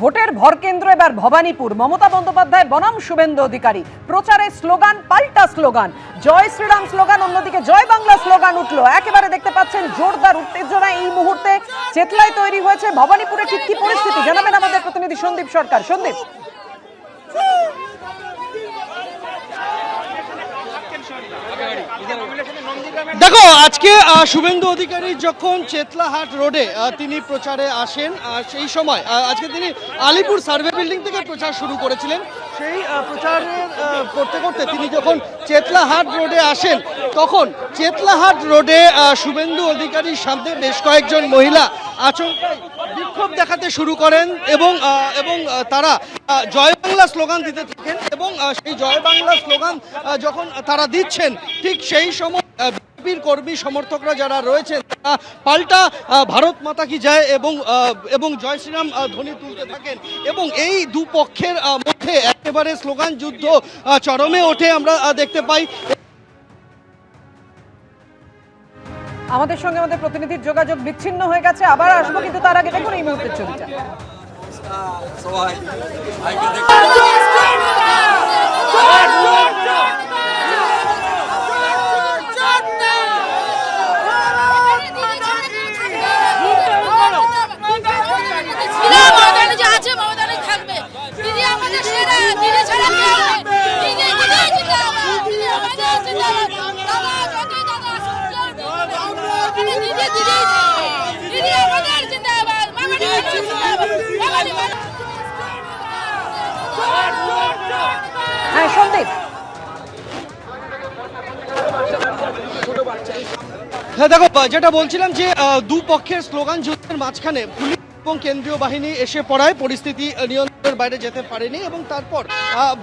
ভোটের ভরকেন্দ্র এবার ভবানীপুর। মমতা বন্দ্যোপাধ্যায় বনাম শুভেন্দু অধিকারী প্রচারে স্লোগান পাল্টা স্লোগান। জয় শ্রীরাম স্লোগান, অন্যদিকে জয় বাংলা স্লোগান উঠলো। একেবারে দেখতে পাচ্ছেন জোরদার উত্তেজনা এই মুহূর্তে চেতলায় তৈরি হয়েছে। ভবানীপুরে ঠিক কি পরিস্থিতি জানাবেন আমাদের প্রতিনিধি সন্দীপ সরকার। সন্দীপ, দেখো, আজকে শুভেন্দু অধিকারী যখন চেতলাহাট রোডে তিনি প্রচারে আসেন, সেই সময় আজকে তিনি আলিপুর সার্ভে বিল্ডিং থেকে প্রচার শুরু করেছিলেন। সেই প্রচারের করতে করতে তিনি যখন চেতলাহাট রোডে আসেন, তখন চেতলাহাট রোডে শুভেন্দু অধিকারীর সামনে বেশ কয়েকজন মহিলা আচমকাই বিক্ষোভ দেখাতে শুরু করেন এবং তারা জয় বাংলা স্লোগান দিতে থাকেন। এবং সেই জয় বাংলা স্লোগান যখন তারা দিচ্ছেন, ঠিক সেই সময় বিজেপির কর্মী সমর্থকরা যারা রয়েছেন তারা পাল্টা ভারত মাতা কি জয় এবং জয় শ্রীরাম ধ্বনি তুলতে থাকেন। এবং এই দুপক্ষের মধ্যে একেবারে স্লোগান যুদ্ধ চরমে ওঠে আমরা দেখতে পাই। আমাদের সঙ্গে আমাদের প্রতিনিধির যোগাযোগ বিচ্ছিন্ন হয়ে গেছে, আবার আসবো, কিন্তু তার আগে দেখুন এই মুহূর্তের ছবিটা। হ্যাঁ সন্দীপ, হ্যাঁ দেখো, যেটা বলছিলাম যে দুপক্ষের স্লোগান যুদ্ধের মাঝখানে পুলিশ এবং কেন্দ্রীয় বাহিনী এসে পড়ায় পরিস্থিতি নিয়ন্ত্রণের বাইরে যেতে পারেনি এবং তারপর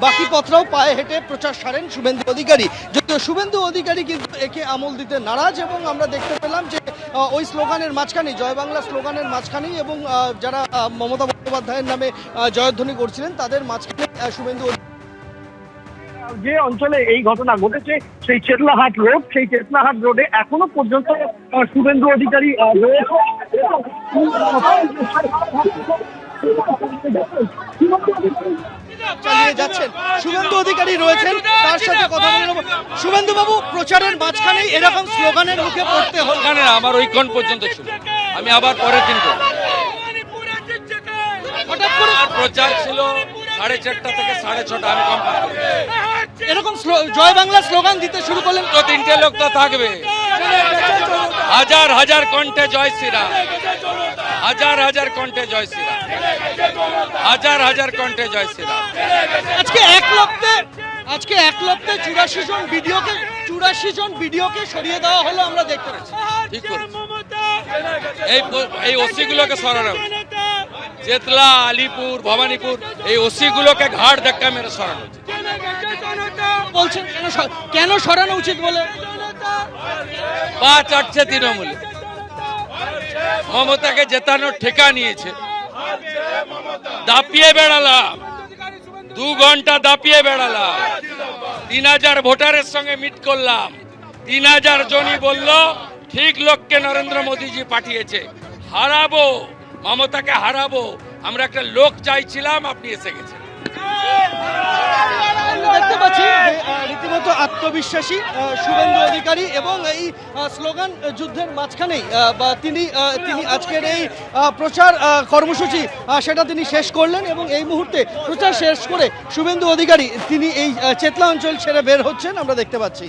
বাকি পথরাও পায়ে হেঁটে প্রচার সারেন শুভেন্দু অধিকারী। যদিও শুভেন্দু অধিকারী কিন্তু একে আমল দিতে নারাজ এবং আমরা দেখতে পেলাম যে ওই স্লোগানের মাঝখানেই, জয় বাংলা স্লোগানের মাঝখানেই এবং যারা মমতা বন্দ্যোপাধ্যায়ের নামে জয়ধ্বনি করছিলেন তাদের মাঝখানে শুভেন্দু যে অঞ্চলে এই ঘটনা ঘটেছে সেই চেতলাহাট রোড, সেই চেতলাহাট রোডে এখনো পর্যন্ত শুভেন্দু অধিকারী রয়েছে। চালিয়ে যাচ্ছেন, শুভেন্দু অধিকারী রয়েছেন, তার সাথে কথা বলে নেব। শুভেন্দু বাবু, প্রচারের মাঝখানেই এরকম স্লোগানের মুখে পড়তে হল কেন? আমার ওই কোন পর্যন্ত ছিল, আমি আবার পরের দিন করব। হঠাৎ করে প্রচার ছিল 4:30 থেকে 6:30, আমি কম পাচ্ছি। এরকম জয় বাংলা স্লোগান দিতে শুরু করলেন। তো তিনটে লোক তো থাকবে, হাজার হাজার কণ্ঠে জয় শ্রীরাম, হাজার হাজার কণ্ঠে জয় শ্রীরাম, হাজার হাজার কণ্ঠে জয় শ্রীরাম। আজকে এক লপ্তে 84 জন ভিডিওকে সরিয়ে দেওয়া হলো, আমরা দেখতে পাচ্ছি। ঠিক করে এই ওসি গুলোকে সরানো, চেতলা, আলিপুর, ভবানীপুর, এই ওসি গুলোকে ঘাড় ধাক্কা মেরে সরানো উচিত। বলছেন কেন সরানো উচিত বলে? পা চাটছে তৃণমূলে, মমতাকে জেতানোর ঠেকা নিয়েছে। দাপিয়ে বেড়ালাম, 2 ঘন্টা দাপিয়ে বেড়ালাম, 3000 ভোটারের সঙ্গে মিট করলাম। 3000 জনই বলল ঠিক লোককে নরেন্দ্র মোদীজি পাঠিয়েছে, হারাবো, মমতাকে হারাবো। আমরা একটা লোক চাইছিলাম, আপনি এসে গেছেন। দেখতে পাচ্ছি রীতিমতো আত্মবিশ্বাসী শুভেন্দু অধিকারী এবং এই স্লোগান যুদ্ধের মাঝখানেই তিনি আজকের এই প্রচার কর্মসূচি সেটা তিনি শেষ করলেন এবং এই মুহূর্তে প্রচার শেষ করে শুভেন্দু অধিকারী তিনি এই চেতলা অঞ্চল ছেড়ে বের হচ্ছেন, আমরা দেখতে পাচ্ছি।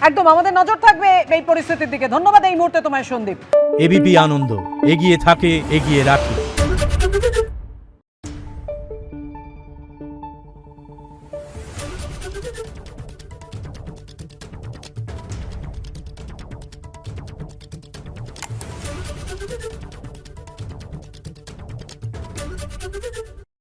একদম আমাদের নজর থাকবে এই পরিস্থিতির দিকে। ধন্যবাদ এই মুহূর্তে তোমায় সন্দীপ। এবিপি আনন্দ, এগিয়ে থাকে, এগিয়ে রাখে। Thank you.